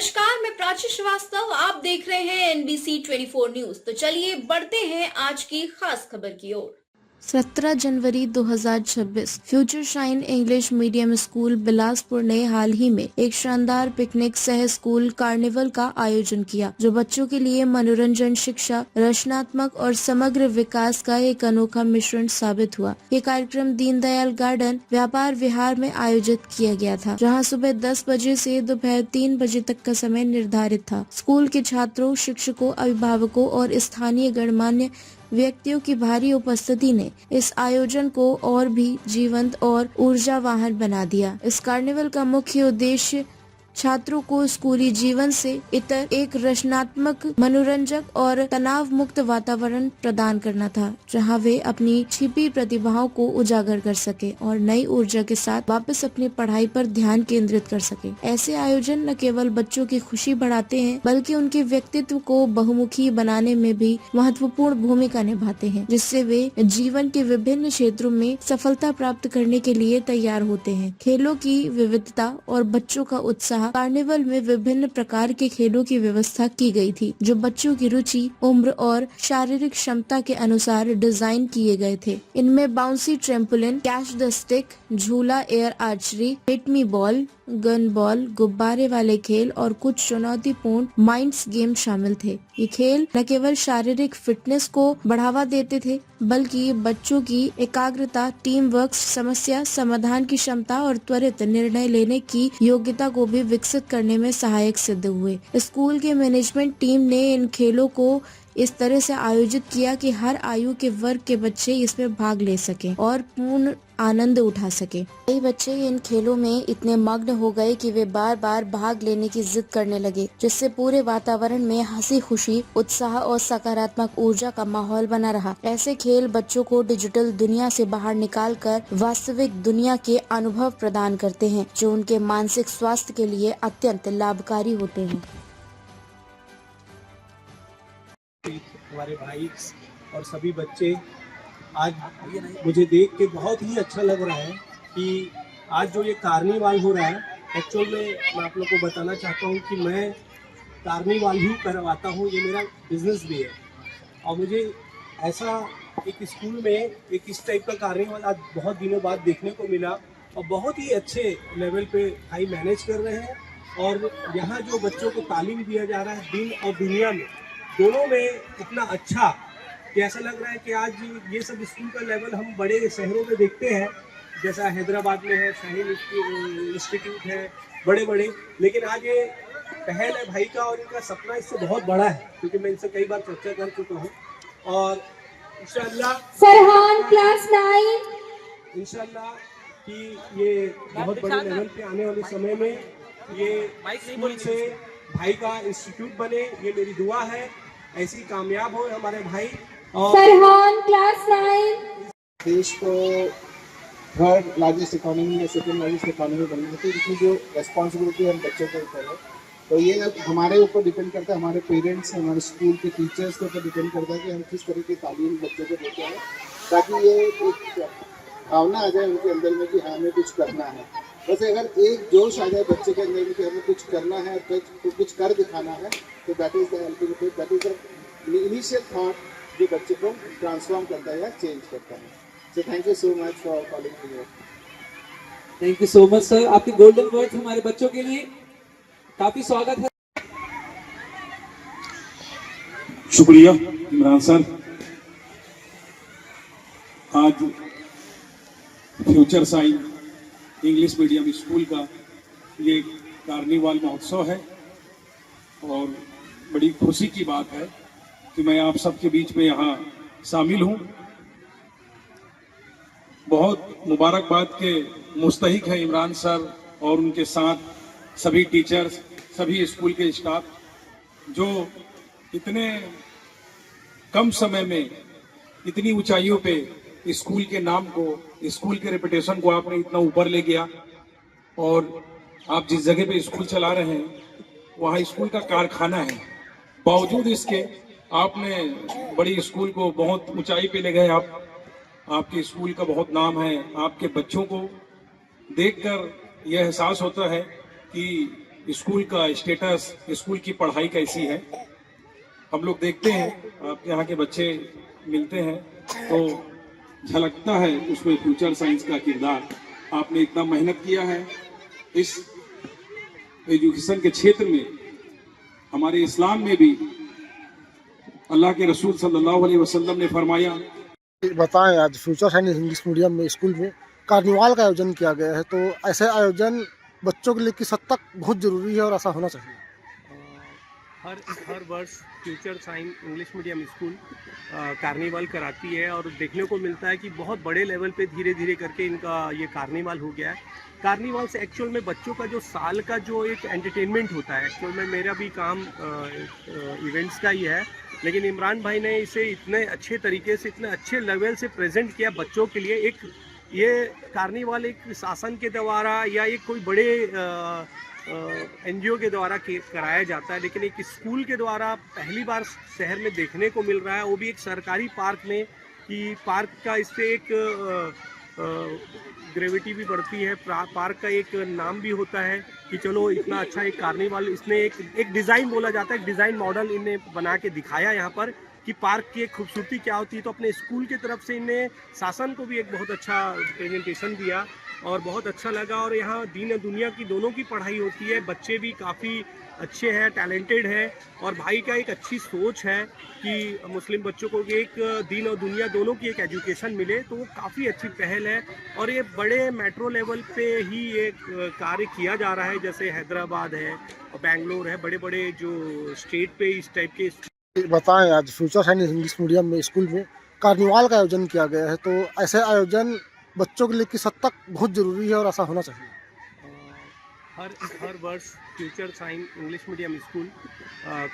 नमस्कार, मैं प्राची श्रीवास्तव। आप देख रहे हैं NBC 24 न्यूज। तो चलिए बढ़ते हैं आज की खास खबर की ओर। 17 जनवरी 2026 future shine English medium school Bilaspur ने हाल ही में एक शानदार पिकनिक सह स्कूल कार्निवल का आयोजन किया, जो बच्चों के लिए मनोरंजन, शिक्षा, रचनात्मक और समग्र विकास का एक अनोखा मिश्रण साबित हुआ। ये कार्यक्रम दीनदयाल गार्डन व्यापार विहार में आयोजित किया गया था, जहां सुबह 10 बजे से दोपहर 3 बजे तक का समय निर्धारित था। स्कूल के छात्रों, शिक्षकों, अभिभावकों और स्थानीय गणमान्य व्यक्तियों की भारी उपस्थिति ने इस आयोजन को और भी जीवंत और ऊर्जावान बना दिया। इस कार्निवल का मुख्य उद्देश्य छात्रों को स्कूली जीवन से इतर एक रचनात्मक, मनोरंजक और तनाव मुक्त वातावरण प्रदान करना था, जहां वे अपनी छिपी प्रतिभाओं को उजागर कर सके और नई ऊर्जा के साथ वापस अपनी पढ़ाई पर ध्यान केंद्रित कर सके। ऐसे आयोजन न केवल बच्चों की खुशी बढ़ाते हैं, बल्कि उनके व्यक्तित्व को बहुमुखी बनाने में भी महत्वपूर्ण भूमिका निभाते हैं, जिससे वे जीवन के विभिन्न क्षेत्रों में सफलता प्राप्त करने के लिए तैयार होते हैं। खेलों की विविधता और बच्चों का उत्साह। कार्निवल में विभिन्न प्रकार के खेलों की व्यवस्था की गई थी, जो बच्चों की रुचि, उम्र और शारीरिक क्षमता के अनुसार डिजाइन किए गए थे। इनमें bouncy trampoline, catch the stick, झूला, air archery, hit me ball, gun ball, गुब्बारे वाले खेल और कुछ चुनौतीपूर्ण माइंड्स गेम शामिल थे। ये खेल न केवल शारीरिक फिटनेस को बढ़ावा देते थे, बल्कि बच्चों की एकाग्रता, टीम वर्क, समस्या समाधान की क्षमता और त्वरित निर्णय लेने की योग्यता को भी विकसित करने में सहायक सिद्ध हुए। स्कूल के मैनेजमेंट टीम ने इन खेलों को इस तरह से आयोजित किया कि हर आयु के वर्ग के बच्चे इसमें भाग ले सकें और पूर्ण आनंद उठा सके। कई बच्चे इन खेलों में इतने मग्न हो गए कि वे बार बार भाग लेने की जिद करने लगे, जिससे पूरे वातावरण में हंसी खुशी, उत्साह और सकारात्मक ऊर्जा का माहौल बना रहा। ऐसे खेल बच्चों को डिजिटल दुनिया से बाहर निकालकर वास्तविक दुनिया के अनुभव प्रदान करते हैं, जो उनके मानसिक स्वास्थ्य के लिए अत्यंत लाभकारी होते हैं। हमारे भाई और सभी बच्चे, आज मुझे देख के बहुत ही अच्छा लग रहा है कि आज जो ये कार्निवाल हो रहा है, एक्चुअल में मैं आप लोग को बताना चाहता हूँ कि मैं कार्निवाल ही करवाता हूँ, ये मेरा बिजनेस भी है। और मुझे ऐसा एक स्कूल में एक इस टाइप का कार्निवाल आज बहुत दिनों बाद देखने को मिला और बहुत ही अच्छे लेवल पे भाई मैनेज कर रहे हैं। और यहाँ जो बच्चों को तालीम दिया जा रहा है दिन और दुनिया में, दोनों में इतना अच्छा कि ऐसा लग रहा है कि आज ये सब स्कूल का लेवल हम बड़े शहरों में देखते हैं, जैसा हैदराबाद में है, शाहीन इंस्टीट्यूट है, बड़े बड़े। लेकिन आज ये पहल है भाई का और इनका सपना इससे बहुत बड़ा है, क्योंकि मैं इनसे कई बार चर्चा कर चुका हूँ। और इंशाल्लाह फरहान क्लास 9 इंशाल्लाह कि ये बहुत बड़े लेवल पे आने वाले समय में ये स्कूल से भाई का इंस्टीट्यूट बने, ये मेरी दुआ है। ऐसी कामयाब हो हमारे भाई। और फरहान क्लास 9 देश को थर्ड लार्जेस्ट इकोनॉमी या सेकेंड लार्जेस्ट इकोनॉमी बनने की, जिसमें जो रेस्पॉन्सिबिलिटी हम बच्चों के ऊपर है, तो ये हमारे ऊपर डिपेंड करता है, हमारे पेरेंट्स, हमारे स्कूल के टीचर्स के ऊपर डिपेंड करता है कि हम किस तरह की तालीम बच्चों को देते हैं, ताकि ये एक भावना आ जाए उनके अंदर में कि हाँ हमें कुछ करना है। वैसे अगर एक जोश आ जाए बच्चे के अंदर में कि हमें कुछ करना है, तो कुछ कर दिखाना है, तो that is the ultimate, that is the initial thought जो बच्चे को ट्रांसफॉर्म करता है या चेंज करता है। So thank you so much for calling me here. Thank you so much sir, आपके गोल्डन वर्ड्स हमारे बच्चों के लिए। काफी स्वागत है। शुक्रिया इमरान सर। आज future sign English medium school का ये कार्निवाल महोत्सव है और बड़ी खुशी की बात है कि मैं आप सबके बीच में यहाँ शामिल हूँ। बहुत मुबारकबाद के मुस्तहिक है इमरान सर और उनके साथ सभी टीचर्स, सभी स्कूल के स्टाफ, जो इतने कम समय में इतनी ऊंचाइयों पे स्कूल के नाम को, स्कूल के रेपुटेशन को आपने इतना ऊपर ले गया। और आप जिस जगह पे स्कूल चला रहे हैं वहाँ स्कूल का कारखाना है, बावजूद इसके आपने बड़ी स्कूल को बहुत ऊंचाई पे ले गए। आपके स्कूल का बहुत नाम है। आपके बच्चों को देखकर यह एहसास होता है कि स्कूल का स्टेटस, स्कूल की पढ़ाई कैसी है। हम लोग देखते हैं आपके यहाँ के बच्चे मिलते हैं तो झलकता है उसमें फ्यूचर साइंस का किरदार। आपने इतना मेहनत किया है इस एजुकेशन के क्षेत्र में। हमारे इस्लाम में भी अल्लाह के रसूल सल्लल्लाहु अलैहि वसल्लम ने फरमाया, बताएं आज फ्यूचर साइंस इंग्लिश मीडियम में स्कूल में कार्निवाल का आयोजन किया गया है, तो ऐसे आयोजन बच्चों के लिए किस हद तक बहुत ज़रूरी है और ऐसा होना चाहिए? हर वर्ष future science English medium school carnival कराती है और देखने को मिलता है कि बहुत बड़े लेवल पे धीरे धीरे करके इनका ये कार्निवल हो गया है। कार्निवल से एक्चुअल में बच्चों का जो साल का जो एक एंटरटेनमेंट होता है, एक्चुअल में मेरा भी काम इवेंट्स का ही है, लेकिन इमरान भाई ने इसे इतने अच्छे तरीके से, इतने अच्छे लेवल से प्रेजेंट किया बच्चों के लिए। एक ये कार्निवल एक शासन के द्वारा या एक कोई बड़े एनजीओ के द्वारा कराया जाता है, लेकिन एक स्कूल के द्वारा पहली बार शहर में देखने को मिल रहा है, वो भी एक सरकारी पार्क में। कि पार्क का इससे एक ग्रेविटी भी बढ़ती है, पार्क का एक नाम भी होता है कि चलो इतना अच्छा एक कार्निवल, इसने एक डिज़ाइन बोला जाता है, एक डिज़ाइन मॉडल इन्हें बना के दिखाया यहाँ पर कि पार्क की एक खूबसूरती क्या होती है। तो अपने स्कूल की तरफ से इन्हें शासन को भी एक बहुत अच्छा प्रेजेंटेशन दिया और बहुत अच्छा लगा। और यहाँ दीन और दुनिया की दोनों की पढ़ाई होती है, बच्चे भी काफ़ी अच्छे हैं, टैलेंटेड हैं और भाई का एक अच्छी सोच है कि मुस्लिम बच्चों को एक दीन और दुनिया दोनों की एक एजुकेशन मिले, तो वो काफ़ी अच्छी पहल है। और ये बड़े मेट्रो लेवल पे ही ये कार्य किया जा रहा है, जैसे हैदराबाद है और बेंगलोर है, बड़े बड़े जो स्टेट पे इस टाइप के। बताएं आज फ्यूचर साइंस इंग्लिश मीडियम में स्कूल में कार्निवाल का आयोजन किया गया है, तो ऐसे आयोजन बच्चों के लिए किस हद तक बहुत ज़रूरी है और ऐसा होना चाहिए? हर वर्ष future science English medium school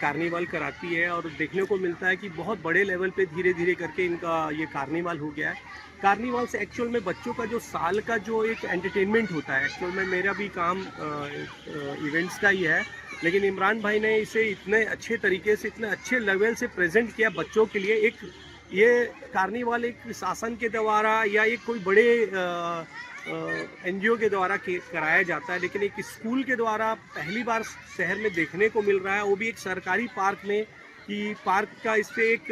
carnival कराती है और देखने को मिलता है कि बहुत बड़े लेवल पे धीरे धीरे करके इनका ये कार्निवल हो गया है। कार्निवल से एक्चुअल में बच्चों का जो साल का जो एक एंटरटेनमेंट होता है, एक्चुअल में मेरा भी काम इवेंट्स का ही है, लेकिन इमरान भाई ने इसे इतने अच्छे तरीके से, इतने अच्छे लेवल से प्रेजेंट किया बच्चों के लिए। एक ये कार्निवल एक शासन के द्वारा या एक कोई बड़े एनजीओ के द्वारा कराया जाता है, लेकिन एक स्कूल के द्वारा पहली बार शहर में देखने को मिल रहा है, वो भी एक सरकारी पार्क में। कि पार्क का इससे एक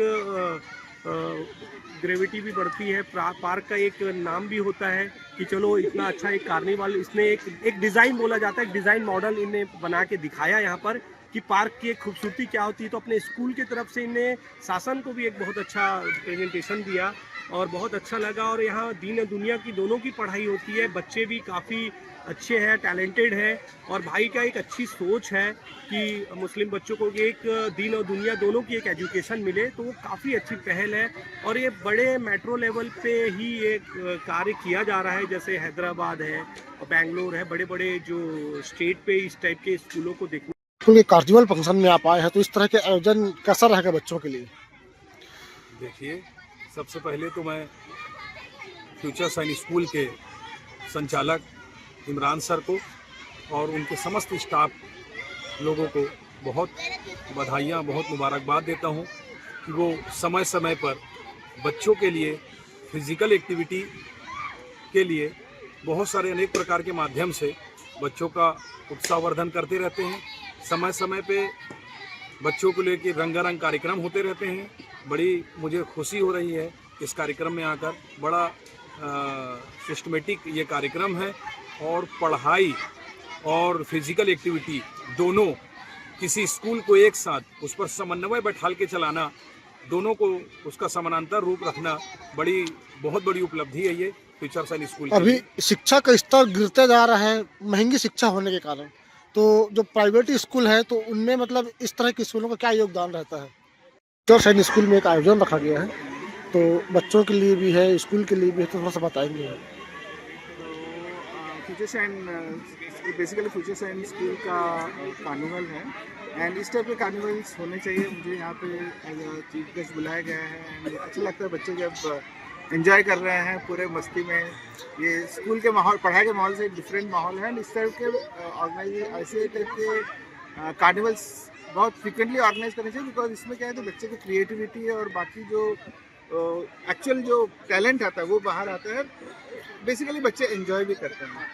ग्रेविटी भी बढ़ती है, पार्क का एक नाम भी होता है कि चलो इतना अच्छा एक कार्निवल, इसने एक डिज़ाइन बोला जाता है, एक डिज़ाइन मॉडल इन्हें बना के दिखाया यहाँ पर कि पार्क की एक खूबसूरती क्या होती है। तो अपने स्कूल की तरफ से इन्हें शासन को भी एक बहुत अच्छा प्रेजेंटेशन दिया और बहुत अच्छा लगा। और यहाँ दीन और दुनिया की दोनों की पढ़ाई होती है, बच्चे भी काफ़ी अच्छे हैं, टैलेंटेड हैं और भाई का एक अच्छी सोच है कि मुस्लिम बच्चों को एक दीन और दुनिया दोनों की एक एजुकेशन मिले, तो वो काफ़ी अच्छी पहल है। और ये बड़े मेट्रो लेवल पे ही ये कार्य किया जा रहा है, जैसे हैदराबाद है और बेंगलोर है, बड़े बड़े जो स्टेट पे इस टाइप के स्कूलों को देखने। क्योंकि कार्निवल फंक्शन में आप आए हैं, तो इस तरह के आयोजन कैसा रहेगा बच्चों के लिए? देखिए, सबसे पहले तो मैं फ्यूचर साइंस स्कूल के संचालक इमरान सर को और उनके समस्त स्टाफ लोगों को बहुत बधाइयाँ, बहुत मुबारकबाद देता हूँ कि वो समय समय पर बच्चों के लिए फिज़िकल एक्टिविटी के लिए बहुत सारे अनेक प्रकार के माध्यम से बच्चों का उत्साहवर्धन करते रहते हैं। समय समय पे बच्चों को लेकर रंगारंग कार्यक्रम होते रहते हैं। बड़ी मुझे खुशी हो रही है इस कार्यक्रम में आकर। बड़ा सिस्टमेटिक ये कार्यक्रम है और पढ़ाई और फिज़िकल एक्टिविटी दोनों, किसी स्कूल को एक साथ उस पर समन्वय बैठाल के चलाना, दोनों को उसका समानांतर रूप रखना बहुत बड़ी उपलब्धि है ये फ्यूचर साइंस स्कूल। अभी शिक्षा का स्तर गिरते जा रहा है महंगी शिक्षा होने के कारण, तो जो प्राइवेट स्कूल है तो उनमें मतलब इस तरह के स्कूलों का क्या योगदान रहता है? फ्यूचर साइंस स्कूल में एक आयोजन रखा गया है, तो बच्चों के लिए भी है, स्कूल के लिए भी है, तो थोड़ा सा बताएंगे। Future science basically future science school का कार्निवल है एंड इस टाइप के कार्निवल्स होने चाहिए। मुझे यहाँ पे चीफ गेस्ट बुलाया गया है एंड अच्छा लगता है, बच्चे जब एंजॉय कर रहे हैं पूरे मस्ती में। ये स्कूल के माहौल, पढ़ाई के माहौल से एक डिफरेंट माहौल है एंड इस टाइप के ऐसे टाइप के कार्निवल्स बहुत फ्रिक्वेंटली ऑर्गेनाइज करने चाहिए, बिकॉज इसमें क्या है, तो बच्चे की क्रिएटिविटी और बाकी जो एक्चुअल जो टैलेंट आता है वो बाहर आता है। बेसिकली बच्चे एंजॉय भी करते हैं।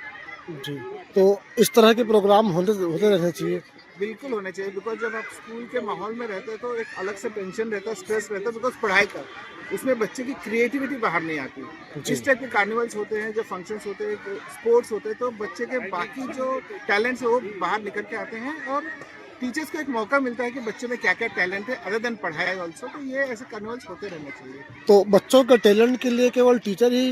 जी, तो इस तरह के प्रोग्राम होते रहने चाहिए। बिल्कुल होने चाहिए, बिकॉज जब आप स्कूल के माहौल में रहते हैं तो एक अलग से टेंशन रहता है, स्ट्रेस रहता है, बिकॉज पढ़ाई का उसमें बच्चे की क्रिएटिविटी बाहर नहीं आती। इस टाइप के कार्निवल्स होते हैं, जो फंक्शंस होते हैं, स्पोर्ट्स होते हैं, तो बच्चे के बाकी जो टैलेंट्स है वो बाहर निकल के आते हैं और टीचर्स को एक मौका मिलता है कि बच्चे में क्या क्या टैलेंट है अदर देन पढ़ाई ऑल्सो। तो ये ऐसे कार्निवल्स होते रहने चाहिए। तो बच्चों के टैलेंट के लिए केवल टीचर ही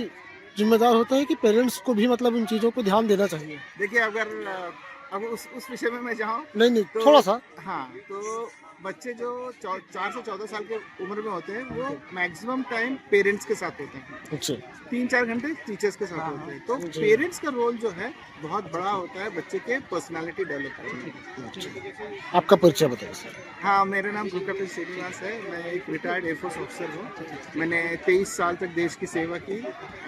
जिम्मेदार होता है कि पेरेंट्स को भी मतलब इन चीज़ों को ध्यान देना चाहिए? देखिए, अगर अब उस विषय में मैं जाऊँ नहीं तो थोड़ा सा। हाँ, तो बच्चे जो 4 से 14 साल के उम्र में होते हैं वो मैक्सिमम टाइम पेरेंट्स के साथ होते हैं, अच्छा, 3-4 घंटे टीचर्स के साथ होते हैं। तो पेरेंट्स का रोल जो है बहुत बड़ा होता है बच्चे के पर्सनालिटी डेवलप करने में। आपका परिचय बताइए सर। हाँ, मेरा नाम गुरकपिल श्रीनिवास है। मैं एक रिटायर्ड एयरफोर्स ऑफिसर हूँ। मैंने 23 साल तक देश की सेवा की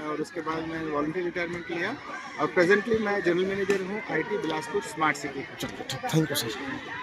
और उसके बाद मैं वॉलंटियर रिटायरमेंट लिया और प्रेजेंटली मैं जनरल मैनेजर हूँ IT बिलासपुर स्मार्ट सिटी। चलिए, थैंक यू सर।